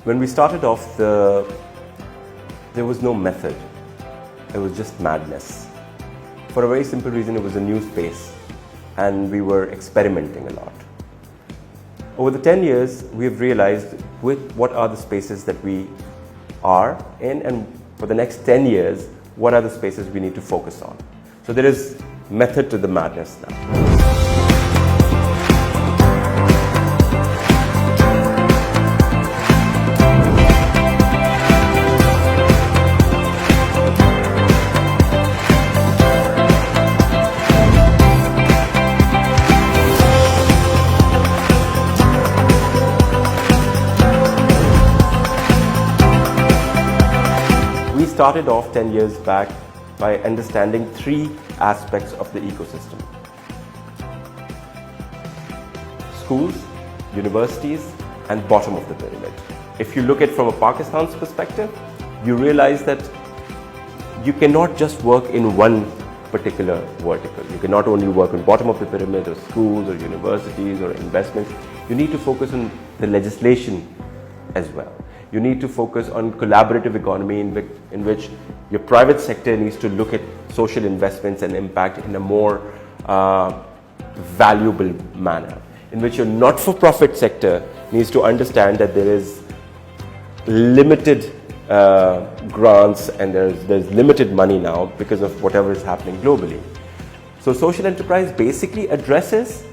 When we started off, there was no method. It was just madness. For a very simple reason, it was a new space and we were experimenting a lot. Over the 10 years, we have realized what are the spaces that we are in, and for the next 10 years, what are the spaces we need to focus on. So there is method to the madness now. We started off 10 years back by understanding three aspects of the ecosystem: schools, universities, and bottom of the pyramid. If you look at it from a Pakistan's perspective, you realize that you cannot just work in one particular vertical. You cannot only work on bottom of the pyramid or schools or universities or investments. You need to focus on the legislation as well. You need to focus on collaborative economy in which your private sector needs to look at social investments and impact in a more valuable manner, in which your not-for-profit sector needs to understand that there is limited grants and there's limited money now because of whatever is happening globally. So social enterprise basically addresses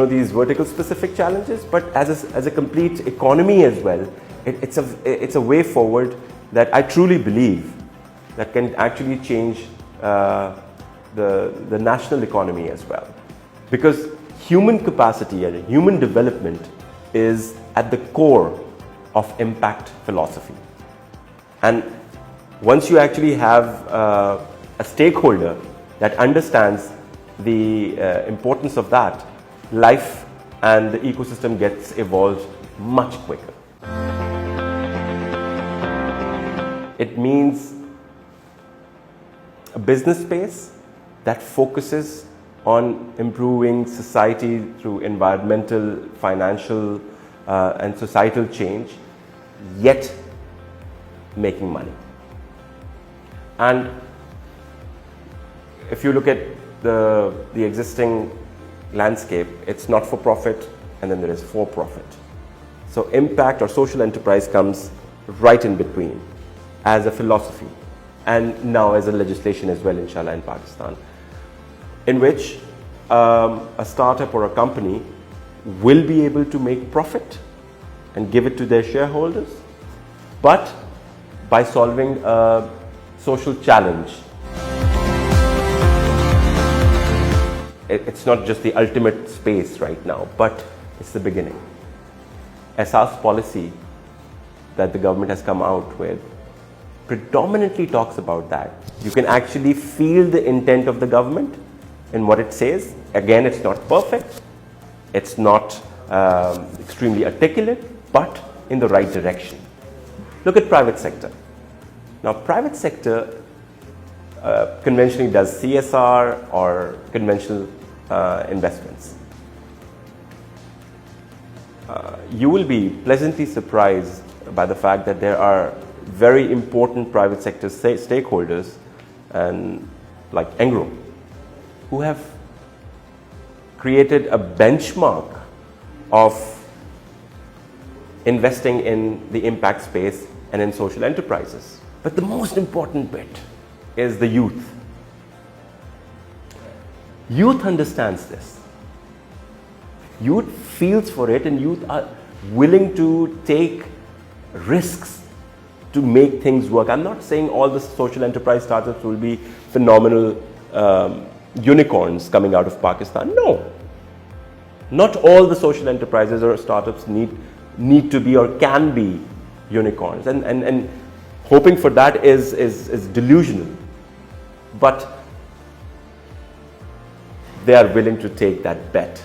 these vertical specific challenges, but as a complete economy as well. It's a way forward that I truly believe that can actually change the national economy as well. Because human capacity and human development is at the core of impact philosophy. And once you actually have a stakeholder that understands the importance of that, life and the ecosystem gets evolved much quicker. It means a business space that focuses on improving society through environmental, financial, and societal change, yet making money. And if you look at the existing landscape, it's not for profit and then there is for profit. So impact or social enterprise comes right in between as a philosophy and now as a legislation as well, inshallah, in Pakistan, in which a startup or a company will be able to make profit and give it to their shareholders, but by solving a social challenge. It's not just the ultimate space right now, but it's the beginning. Asas policy that the government has come out with predominantly talks about that. You can actually feel the intent of the government in what it says. Again, it's not perfect, it's not extremely articulate, but in the right direction. Look at private sector. Now, private sector conventionally does CSR or conventional investments. You will be pleasantly surprised by the fact that there are very important private sector stakeholders, and like Engro, who have created a benchmark of investing in the impact space and in social enterprises. But the most important bit is the youth. Youth understands this. Youth feels for it, and youth are willing to take risks to make things work. I'm not saying all the social enterprise startups will be phenomenal unicorns coming out of Pakistan. No. Not all the social enterprises or startups need to be or can be unicorns. And hoping for that is delusional. But they are willing to take that bet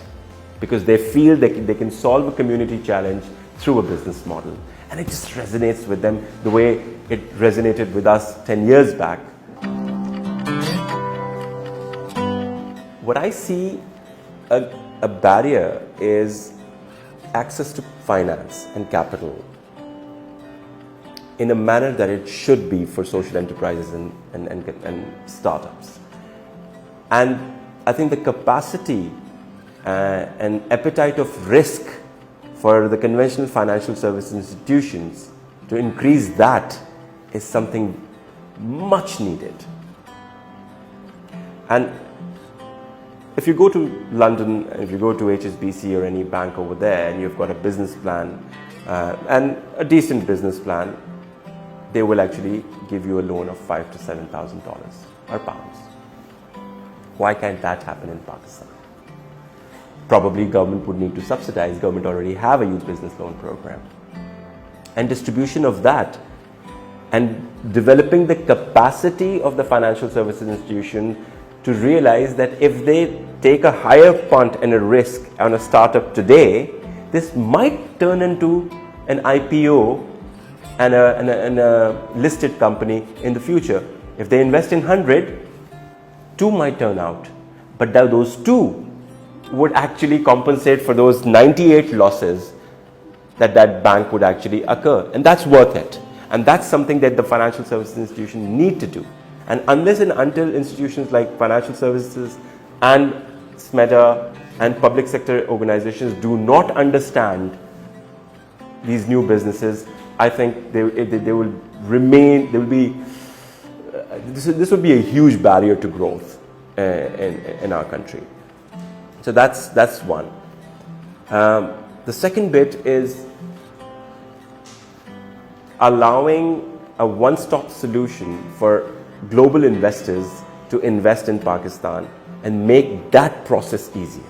because they feel they can solve a community challenge through a business model. And it just resonates with them the way it resonated with us 10 years back. What I see a barrier is access to finance and capital in a manner that it should be for social enterprises and startups. And I think the capacity and appetite of risk for the conventional financial service institutions to increase that is something much needed. And if you go to London, if you go to HSBC or any bank over there and you've got a business plan and a decent business plan, they will actually give you a loan of $5,000 to $7,000 or pounds. Why can't that happen in Pakistan? Probably government would need to subsidize. Government already have a youth business loan program. And distribution of that and developing the capacity of the financial services institution to realize that if they take a higher punt and a risk on a startup today, this might turn into an IPO and a listed company in the future. If they invest in 100, 2 might turn out. But those 2 would actually compensate for those 98 losses that bank would actually occur. And that's worth it. And that's something that the financial services institution need to do. And unless and until institutions like financial services and SMETA and public sector organizations do not understand these new businesses, I think they will remain, there will be, this would be a huge barrier to growth in our country. So that's one. The second bit is allowing a one-stop solution for global investors to invest in Pakistan and make that process easier.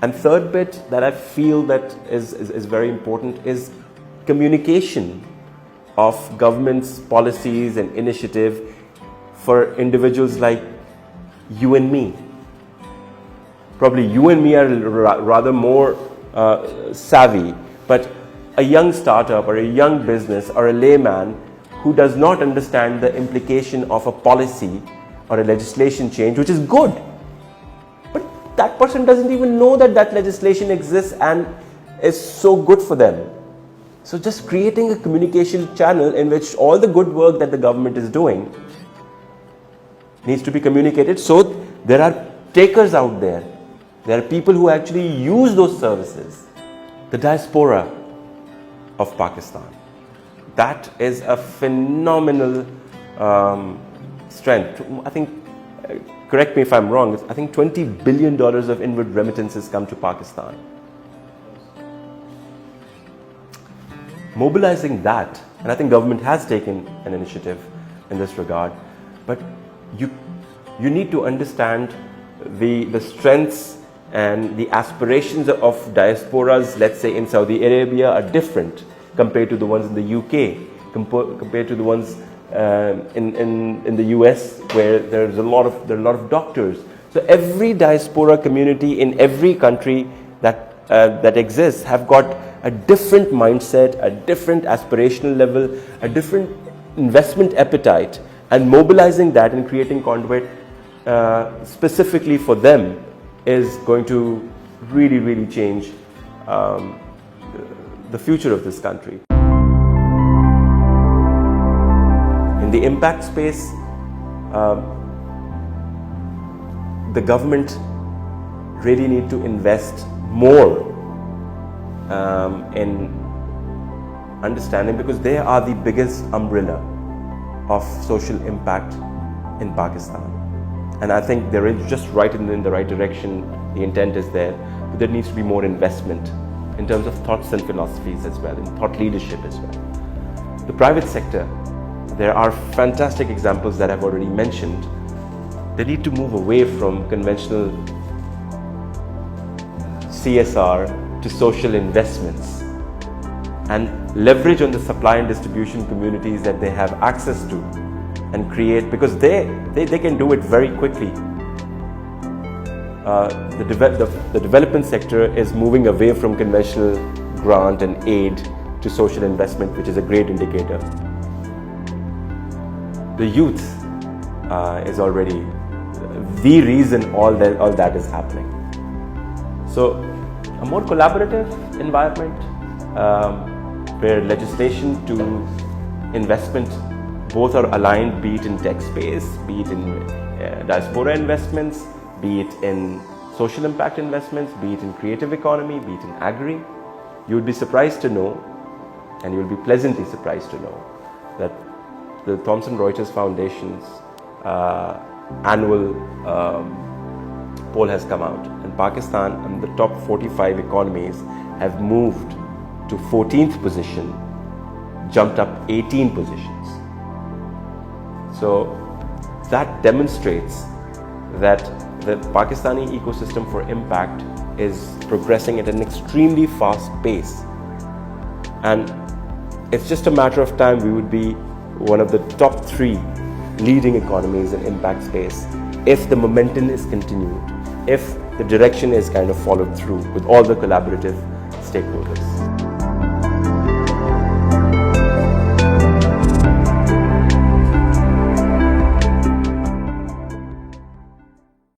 And third bit that I feel that is very important is communication of government's policies and initiative for individuals like you and me. Probably you and me are rather more savvy, but a young startup or a young business or a layman who does not understand the implication of a policy or a legislation change, which is good, but that person doesn't even know that that legislation exists and is so good for them. So just creating a communication channel in which all the good work that the government is doing needs to be communicated, so there are takers out there. There are people who actually use those services. The diaspora of Pakistan. That is a phenomenal strength. I think, correct me if I'm wrong, I think $20 billion of inward remittances come to Pakistan. Mobilizing that, and I think government has taken an initiative in this regard, but you need to understand the strengths and the aspirations of diasporas, let's say in Saudi Arabia, are different compared to the ones in the UK, compared to the ones in the US, where there are a lot of doctors. So every diaspora community in every country that exists have got a different mindset, a different aspirational level, a different investment appetite, and mobilizing that and creating conduit specifically for them is going to really, really change the future of this country. In the impact space, the government really need to invest more in understanding, because they are the biggest umbrella of social impact in Pakistan. And I think they're just right in the right direction. The intent is there, but there needs to be more investment in terms of thoughts and philosophies as well, in thought leadership as well. The private sector, there are fantastic examples that I've already mentioned. They need to move away from conventional CSR to social investments and leverage on the supply and distribution communities that they have access to and create, because they can do it very quickly. The development sector is moving away from conventional grant and aid to social investment, which is a great indicator. The youth is already the reason all that is happening. So a more collaborative environment where legislation to investment both are aligned, be it in tech space, be it in diaspora investments, be it in social impact investments, be it in creative economy, be it in agri. You would be surprised to know, and you will be pleasantly surprised to know, that the Thomson Reuters Foundation's annual poll has come out, and Pakistan and the top 45 economies have moved to 14th position, jumped up 18 positions. So that demonstrates that the Pakistani ecosystem for impact is progressing at an extremely fast pace, and it's just a matter of time we would be one of the top 3 leading economies in impact space if the momentum is continued, if the direction is kind of followed through with all the collaborative stakeholders.